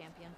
champion.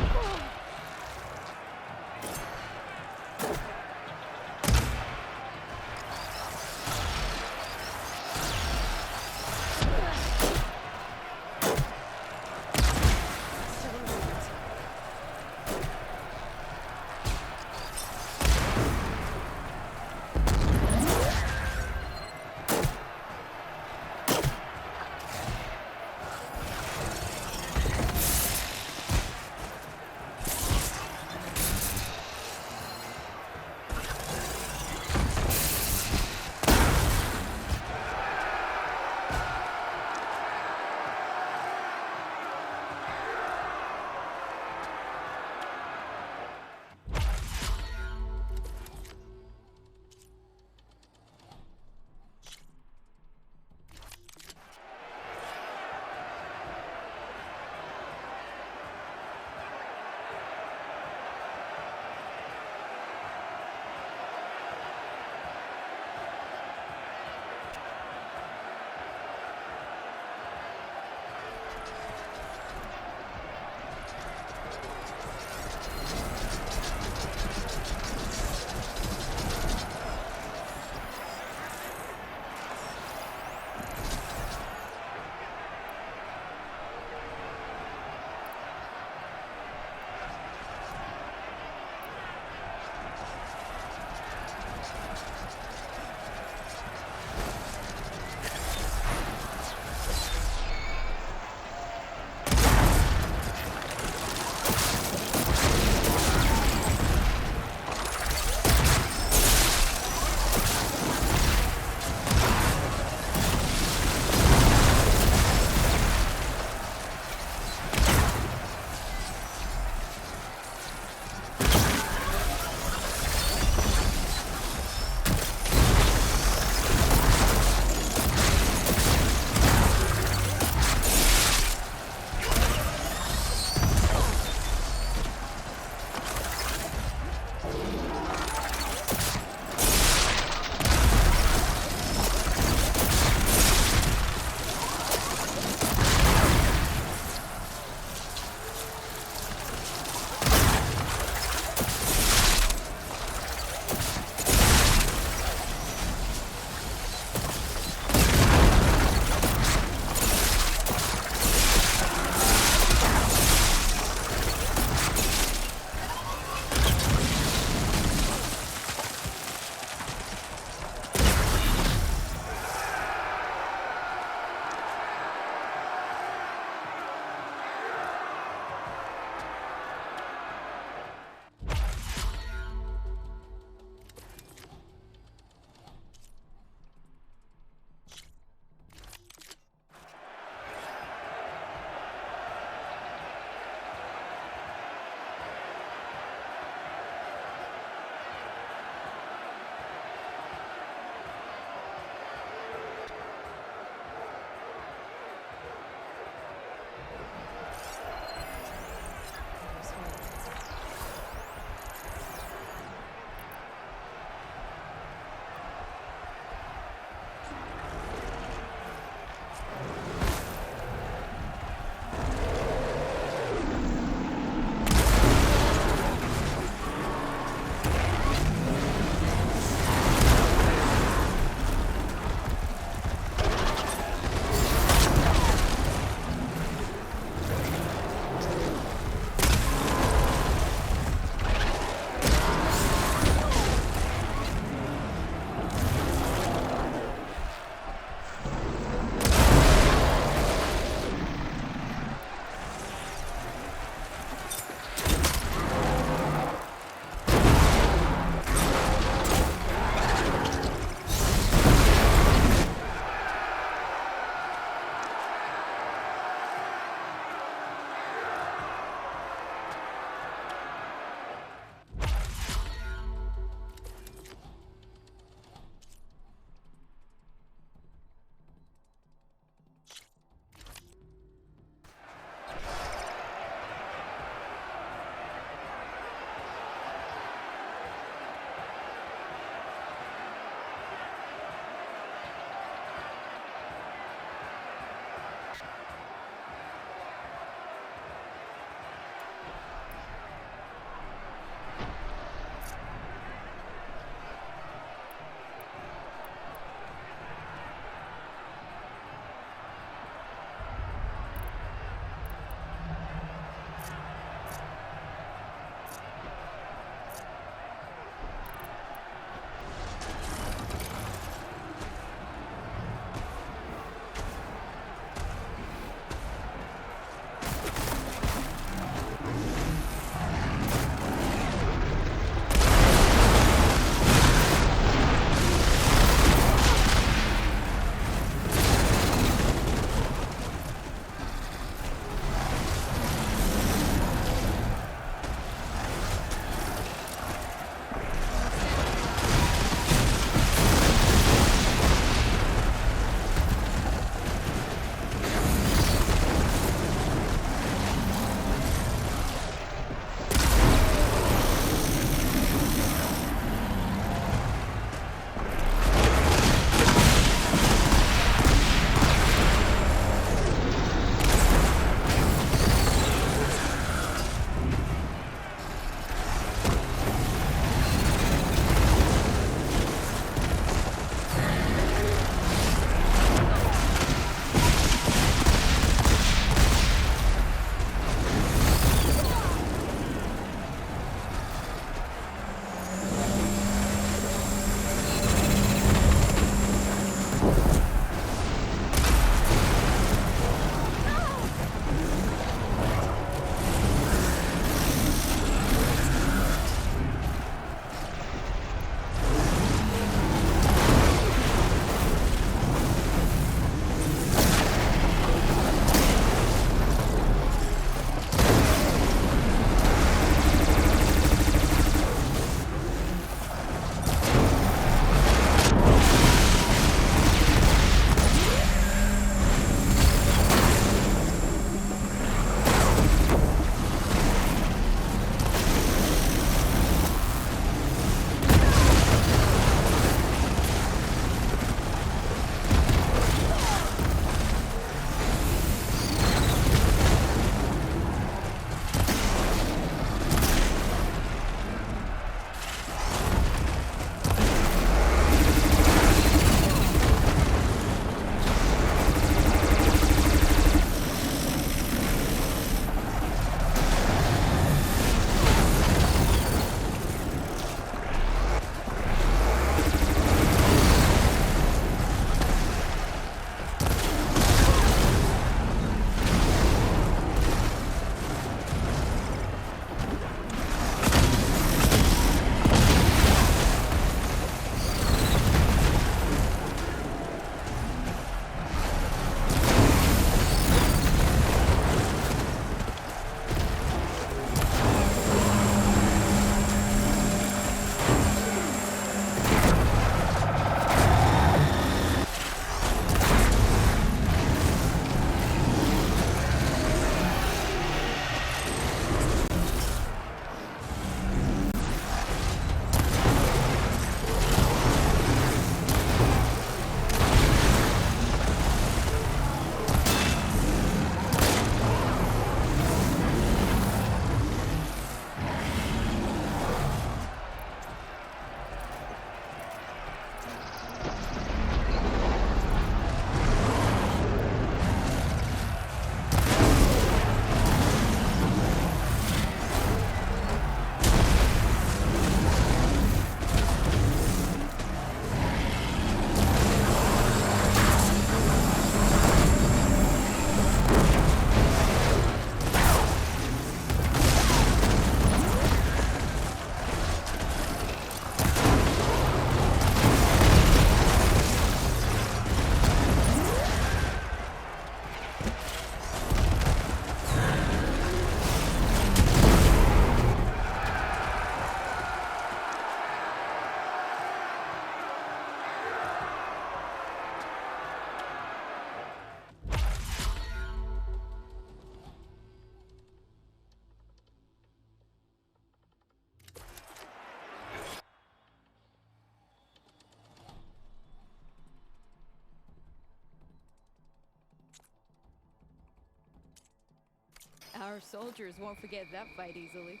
Our soldiers won't forget that fight easily.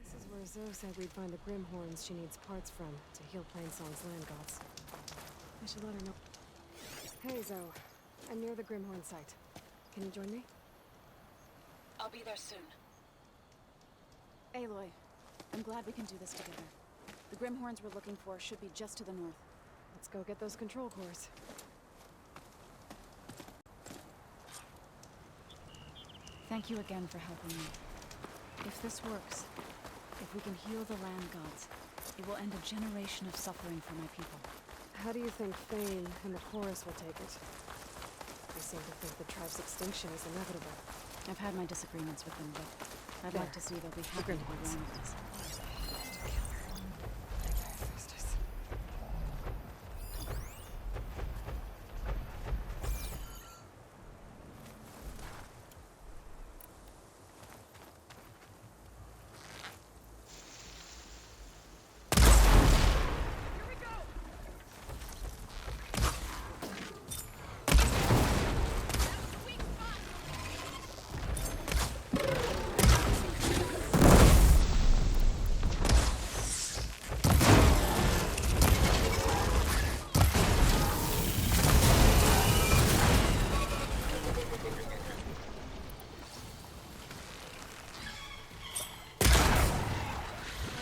This is where Zoe said we'd find the Grimhorns she needs parts from to heal Plainsong's land gods. I should let her know. Hey, Zoe. I'm near the Grimhorn site. Can you join me? I'll be there soon. Aloy, I'm glad we can do this together. The Grimhorns we're looking for should be just to the north. Let's go get those control cores. Thank you again for helping me. If this works, if we can heal the land gods, it will end a generation of suffering for my people. How do you think Thane and the chorus will take it? They seem to think the tribe's extinction is inevitable. I've had my disagreements with them, but I'd like to see they'll be happy to be Grimhorns. around us.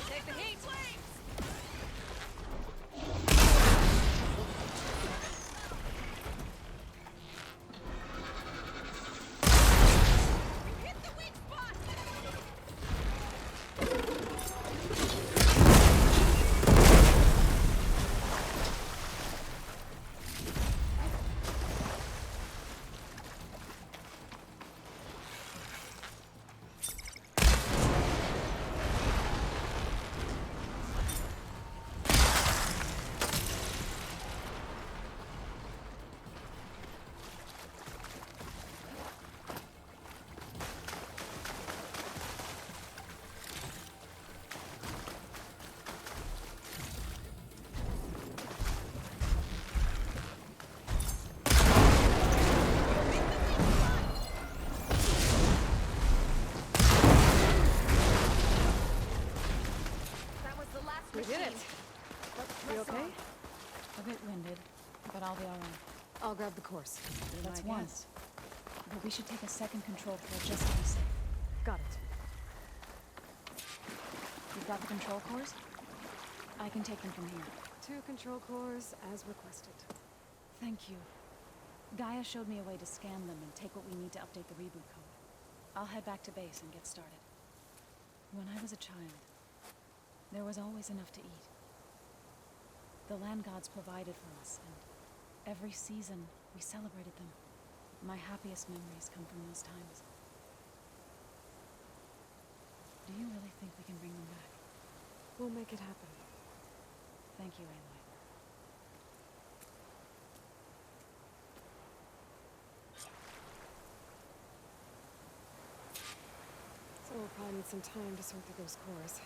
Take the heat! You hit the weak spot! That was the last We did it! machine. Let's You press okay? on. A bit winded, but I'll be alright. I'll grab the course. That's one. But we should take a second control core just to be safe. Got it. You've got the control cores? I can take them from here. 2 control cores, as requested. Thank you. Gaia showed me a way to scan them and take what we need to update the reboot code. I'll head back to base and get started. When I was a child, there was always enough to eat. The land gods provided for us, and every season we celebrated them. My happiest memories come from those times. Do you really think we can bring them back? We'll make it happen. Thank you, Aloy. So we'll probably need some time to sort through those cores.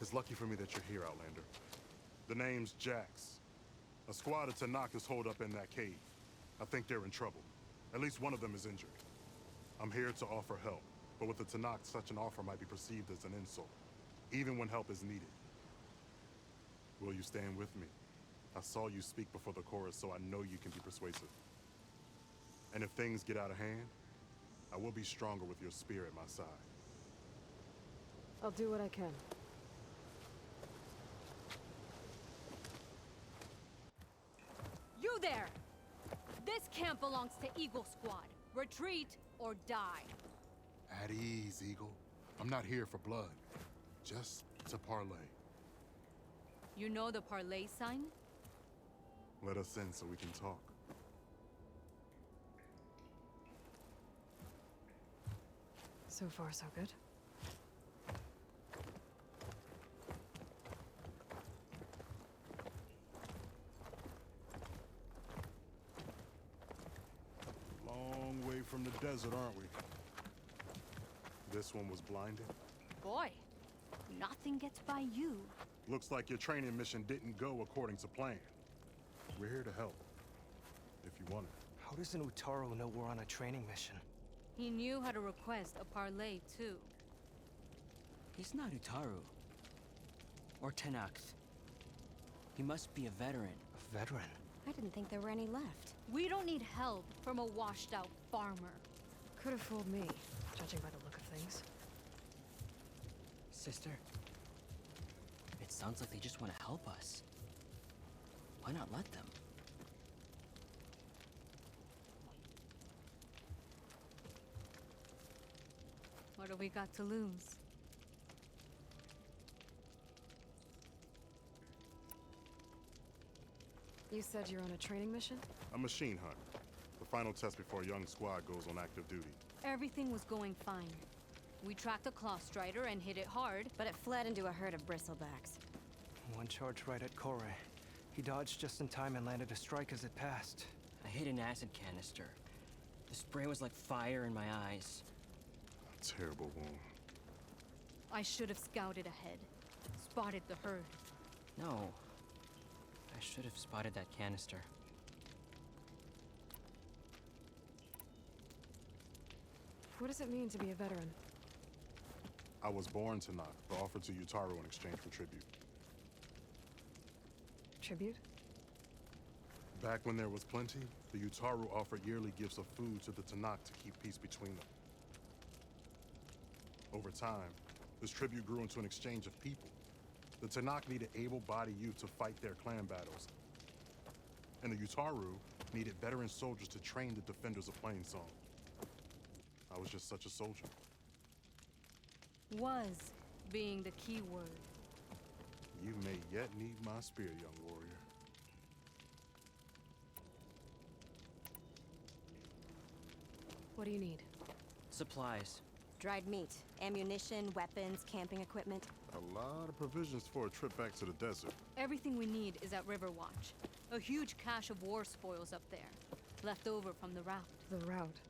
It's lucky for me that you're here, Outlander. The name's Jax. A squad of Tanakh is holed up in that cave. I think they're in trouble. At least one of them is injured. I'm here to offer help, but with the Tanakh, such an offer might be perceived as an insult, even when help is needed. Will you stand with me? I saw you speak before the chorus, so I know you can be persuasive. And if things get out of hand, I will be stronger with your spear at my side. I'll do what I can. You there! This camp belongs to Eagle Squad. Retreat or die. At ease, Eagle. I'm not here for blood, just to parlay. You know the parlay sign? Let us in so we can talk. So far, so good. Long way from the desert, aren't we? This one was blinded. Boy, nothing gets by you. Looks like your training mission didn't go according to plan. We're here to help, if you want it. How does an Utaru know we're on a training mission? He knew how to request a parlay, too. He's not Utaru. Or Tanakh. He must be a veteran. A veteran? I didn't think there were any left. We don't need help from a washed-out farmer. Could have fooled me, judging by the look of things. Sister, it sounds like they just want to help us. Why not let them? What do we got to lose? You said you're on a training mission? A machine hunt. The final test before a young squad goes on active duty. Everything was going fine. We tracked a claw strider and hit it hard. But it fled into a herd of bristlebacks. One charge right at Kore. He dodged just in time and landed a strike as it passed. I hit an acid canister. The spray was like fire in my eyes. A terrible wound. I should have scouted ahead. Spotted the herd. No. I should have spotted that canister. What does it mean to be a veteran? I was born to knock, but offered to Utaru in exchange for tribute. Tribute? Back when there was plenty, the Utaru offered yearly gifts of food to the Tanakh to keep peace between them. Over time, this tribute grew into an exchange of people. The Tanakh needed able-bodied youth to fight their clan battles. And the Utaru needed veteran soldiers to train the defenders of Plainsong. I was just such a soldier. Was being the key word. You may yet need my spear, young warrior. What do you need? Supplies. Dried meat, ammunition, weapons, camping equipment. A lot of provisions for a trip back to the desert. Everything we need is at Riverwatch. A huge cache of war spoils up there. Left over from the route. The route.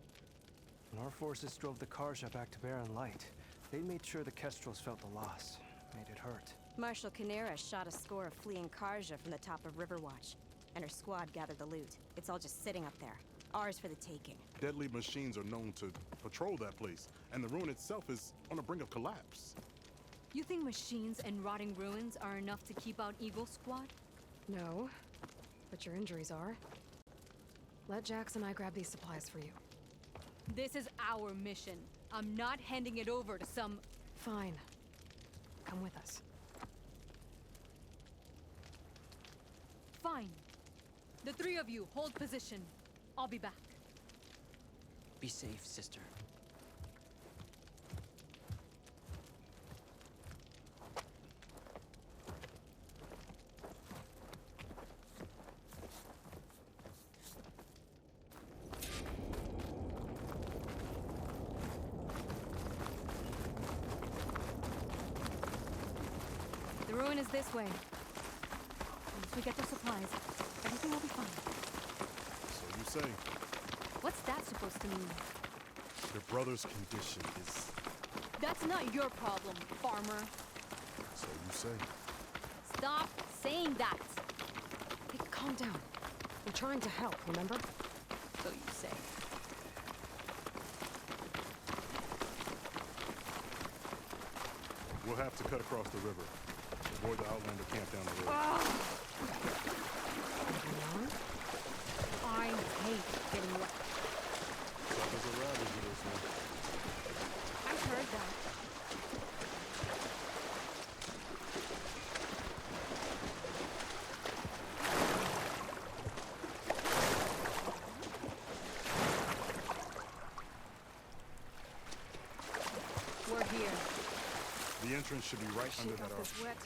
When our forces drove the Karja back to Barren Light, they made sure the Kestrels felt the loss. Made it hurt. Marshal Canera shot a score of fleeing Karja from the top of Riverwatch, and her squad gathered the loot. It's all just sitting up there. Ours for the taking. Deadly machines are known to patrol that place, and the ruin itself is on the brink of collapse. You think machines and rotting ruins are enough to keep out Eagle Squad? No, but your injuries are. Let Jax and I grab these supplies for you. This is our mission. I'm not handing it over to some... Fine. Come with us. Fine. The three of you, hold position. I'll be back. Be safe, sister. The ruin is this way. Once we get the supplies, everything will be fine. So you say. What's that supposed to mean? Your brother's condition is... That's not your problem, farmer. So you say. Stop saying that. Hey, calm down. We're trying to help, remember? So you say. We'll have to cut across the river. Avoid the Outlander camp down the road. I hate getting wet. Tough as a rabbit with this one. I've heard that. We're here. The entrance should be right under Shake that off arch. this wet.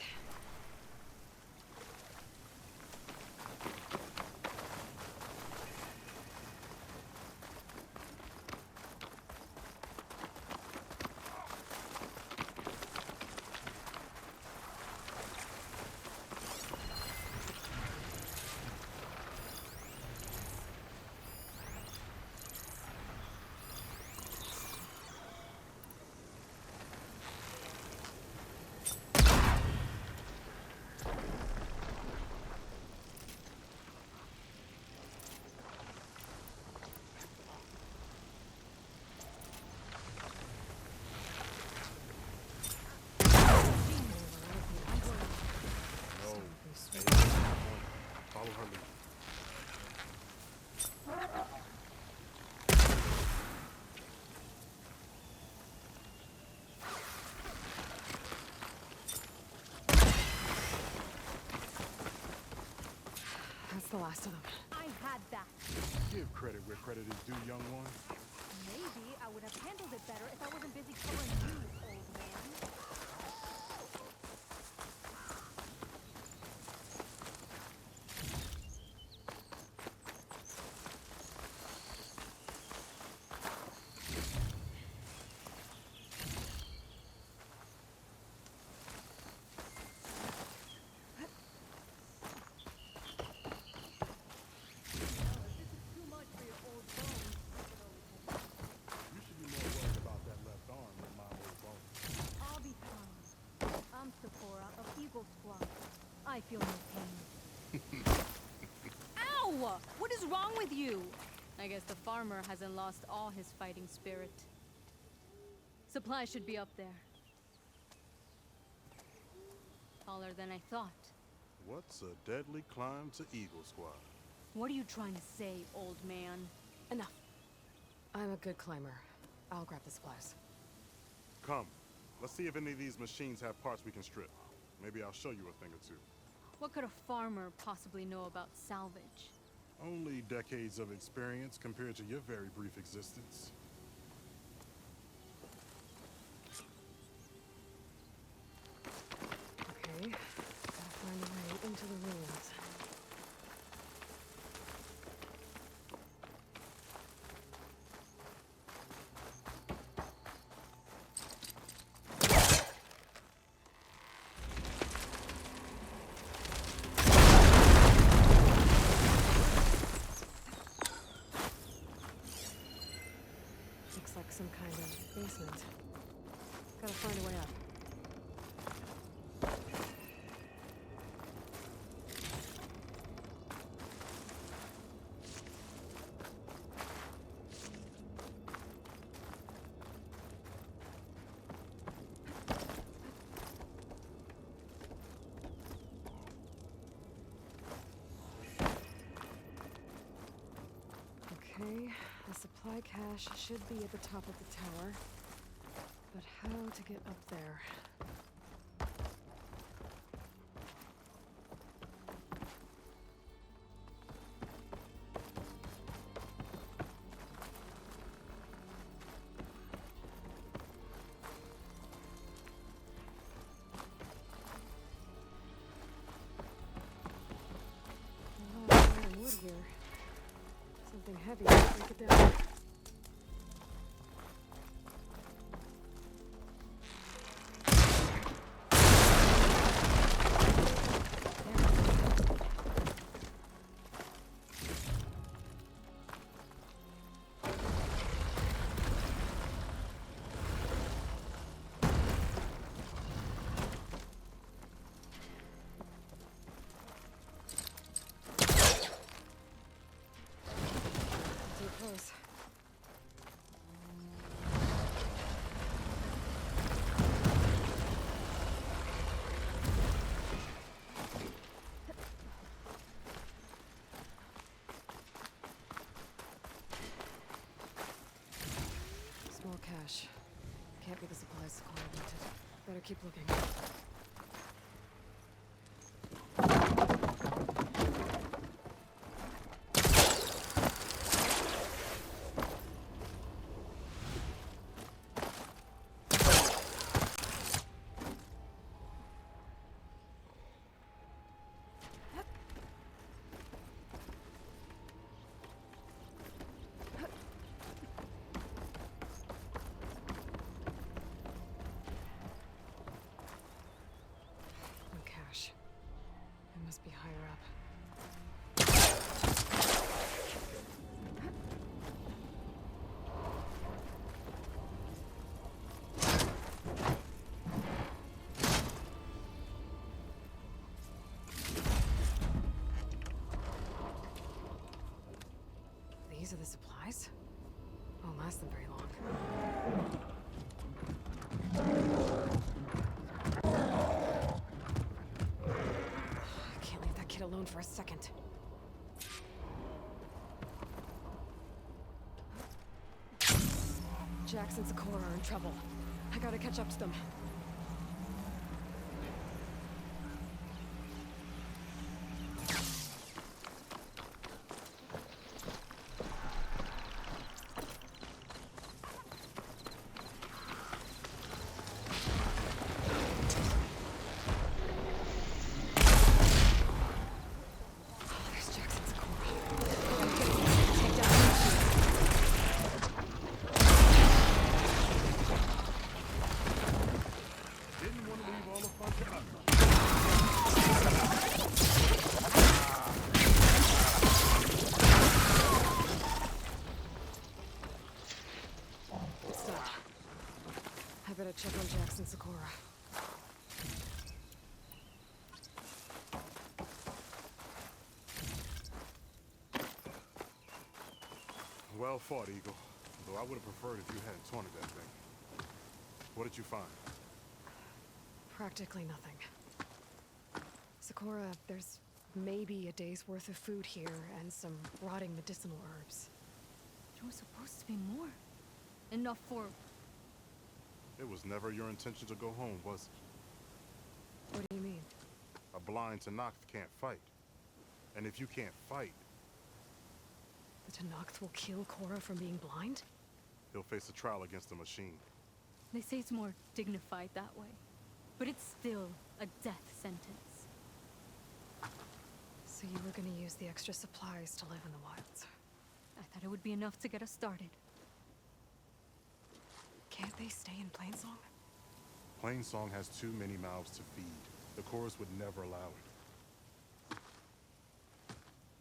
No. Follow her lead. That's the last of them. I had that. Give credit where credit is due, young one. Maybe I would have handled it better if I wasn't busy covering you, old man. Too much for your old bones. You should be more worried about that left arm than my old bone. I'll be fine. I'm Sephora of Eagle Squad. I feel no pain. Ow! What is wrong with you? I guess the farmer hasn't lost all his fighting spirit. Supplies should be up there. Taller than I thought. What's a deadly climb to Eagle Squad? What are you trying to say, old man? Enough. I'm a good climber. I'll grab the supplies. Come. Let's see if any of these machines have parts we can strip. Maybe I'll show you a thing or two. What could a farmer possibly know about salvage? Only decades of experience compared to your very brief existence. Okay. Gotta find a way into the ruins. Looks like some kind of basement. Gotta find a way up. Okay, the supply cache should be at the top of the tower. But how to get up there? A lot of iron wood here. Something heavy to break it down. cache. Can't be the supplies Sakura wanted. Better keep looking. It must be higher up. These are the supplies? Won't last them very long. Alone for a second. Jax and Sakura are in trouble. I gotta catch up to them. I better check on Jax and Sakura. Well fought, Eagle. Though I would have preferred if you hadn't taunted that thing. What did you find? Practically nothing. Sakura, there's maybe a day's worth of food here and some rotting medicinal herbs. There was supposed to be more. Enough for... It was never your intention to go home, was it? What do you mean? A blind Tanakh can't fight. And if you can't fight... The Tanakh will kill Korra from being blind? He'll face a trial against the machine. They say it's more dignified that way. But it's still a death sentence. So you were gonna use the extra supplies to live in the wilds? I thought it would be enough to get us started. Can't they stay in Plainsong? Plainsong has too many mouths to feed. The chorus would never allow it.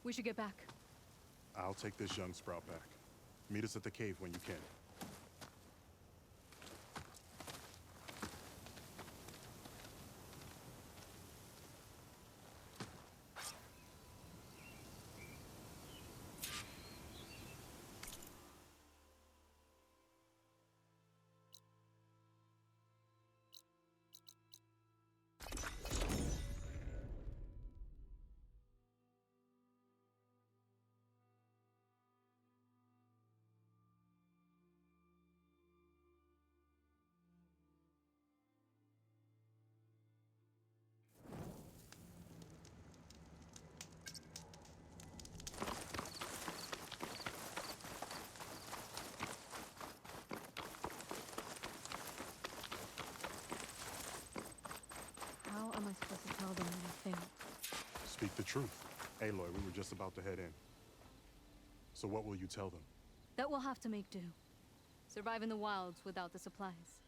We should get back. I'll take this young sprout back. Meet us at the cave when you can. How am I supposed to tell them anything? Speak the truth. Aloy, we were just about to head in. So what will you tell them? That we'll have to make do. Survive in the wilds without the supplies.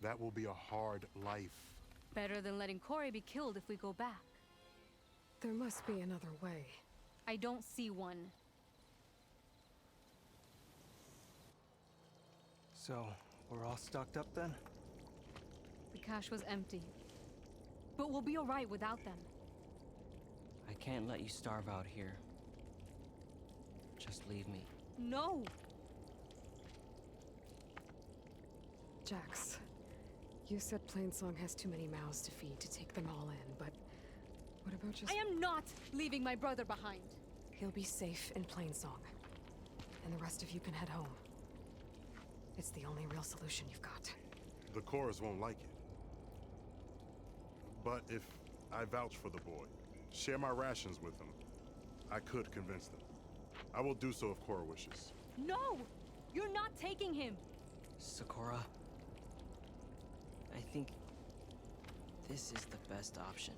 That will be a hard life. Better than letting Corey be killed if we go back. There must be another way. I don't see one. So, we're all stocked up then? The cache was empty. But we'll be alright without them. I can't let you starve out here. Just leave me. No! Jax, you said Plainsong has too many mouths to feed to take them all in, but what about just... I am not leaving my brother behind. He'll be safe in Plainsong, and the rest of you can head home. It's It's the only real solution you've got. The chorus won't like it. But if I vouch for the boy, share my rations with him, I could convince them. I will do so if Cora wishes. No! You're not taking him! Sakura, I think this is the best option.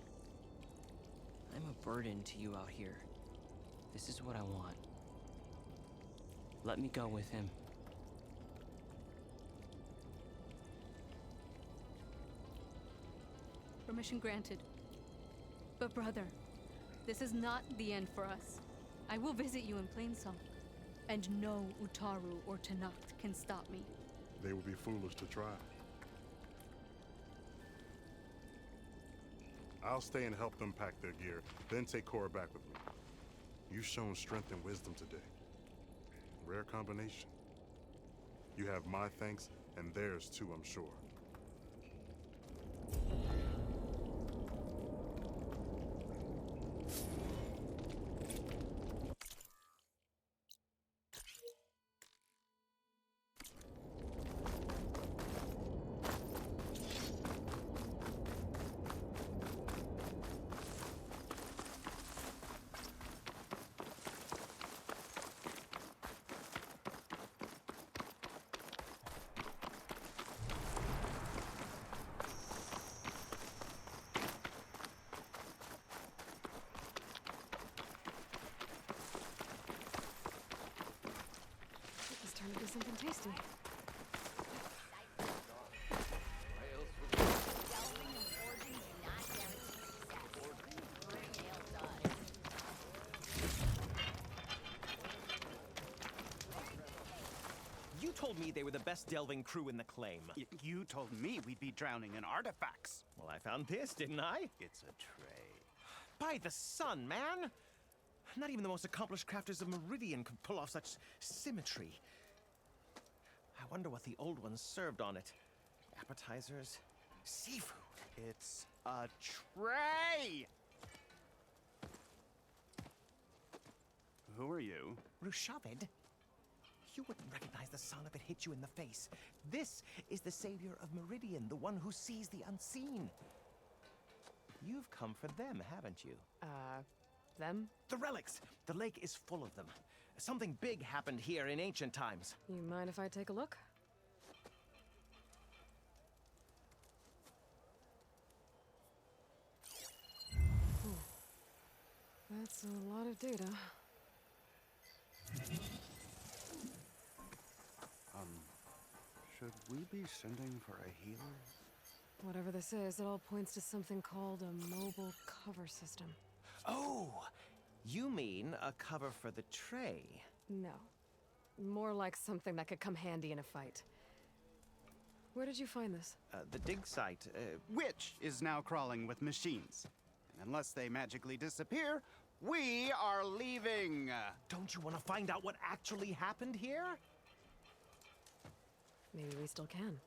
I'm a burden to you out here. This is what I want. Let me go with him. Permission granted. But brother, this is not the end for us. I will visit you in Plainsong. And no Utaru or Tanacht can stop me. They would be foolish to try. I'll stay and help them pack their gear, then take Cora back with me. You've shown strength and wisdom today. Rare combination. You have my thanks, and theirs too, I'm sure. It's turned into something tasty. You told me they were the best delving crew in the claim. You told me we'd be drowning in artifacts. Well, I found this, didn't I? It's a tray. By the sun, man! Not even the most accomplished crafters of Meridian could pull off such symmetry. I wonder what the old ones served on it. Appetizers, seafood. It's a tray! Who are you? Rushavid? You wouldn't recognize the sound if it hit you in the face. This is the savior of Meridian, the one who sees the unseen. You've come for them, haven't you? Them? The relics! The lake is full of them. Something big happened here in ancient times. You mind if I take a look? That's a lot of data. Should we be sending for a healer? Whatever this is, it all points to something called a mobile cover system. Oh! You mean a cover for the tray? No. More like something that could come handy in a fight. Where did you find this? The dig site, Which is now crawling with machines. And unless they magically disappear, we are leaving! Don't you want to find out what actually happened here? Maybe we still can.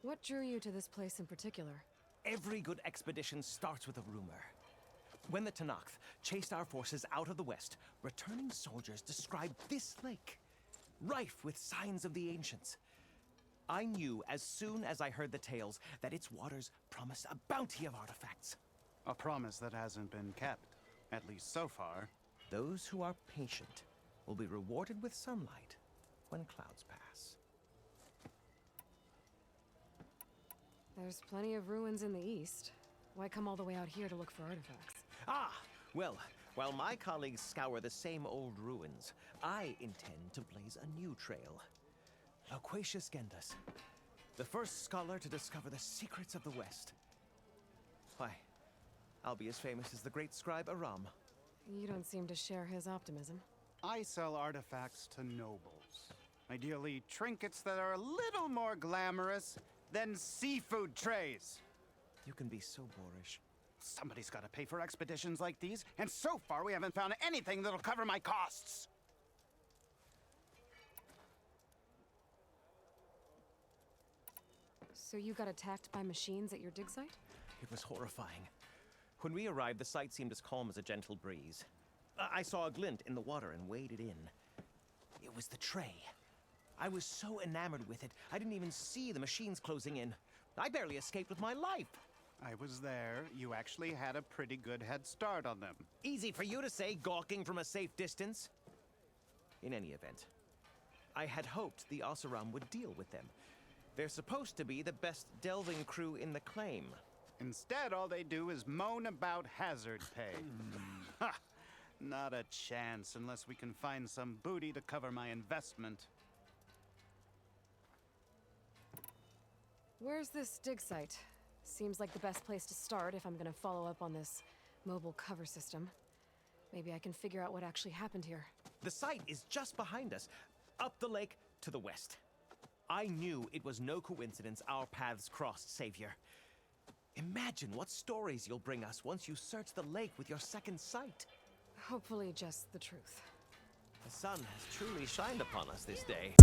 What drew you to this place in particular? Every good expedition starts with a rumor. When the Tenakth chased our forces out of the west, returning soldiers described this lake, rife with signs of the ancients. I knew as soon as I heard the tales that its waters promised a bounty of artifacts. A promise that hasn't been kept, at least so far. Those who are patient will be rewarded with sunlight when clouds pass. There's plenty of ruins in the east. Why come all the way out here to look for artifacts? Ah! Well, while my colleagues scour the same old ruins, I intend to blaze a new trail. Loquacious Gendas, the first scholar to discover the secrets of the West. Why, I'll be as famous as the great scribe Aram. You don't seem to share his optimism. I sell artifacts to nobles. Ideally, trinkets that are a little more glamorous than seafood trays. You can be so boorish. Somebody's got to pay for expeditions like these, and so far we haven't found anything that'll cover my costs. So you got attacked by machines at your dig site? It was horrifying. When we arrived, the site seemed as calm as a gentle breeze. I saw a glint in the water and waded in. It was the tray. I was so enamored with it, I didn't even see the machines closing in. I barely escaped with my life. I was there. You actually had a pretty good head start on them. Easy for you to say, gawking from a safe distance. In any event, I had hoped the Oseram would deal with them. They're supposed to be the best delving crew in the claim. Instead, all they do is moan about hazard pay. Ha! Not a chance unless we can find some booty to cover my investment. Where's this dig site? Seems like the best place to start if I'm gonna follow up on this mobile cover system. Maybe I can figure out what actually happened here. The site is just behind us, up the lake to the west. I knew it was no coincidence our paths crossed, Savior. Imagine what stories you'll bring us once you search the lake with your second sight. Hopefully just the truth. The sun has truly shined upon us this day.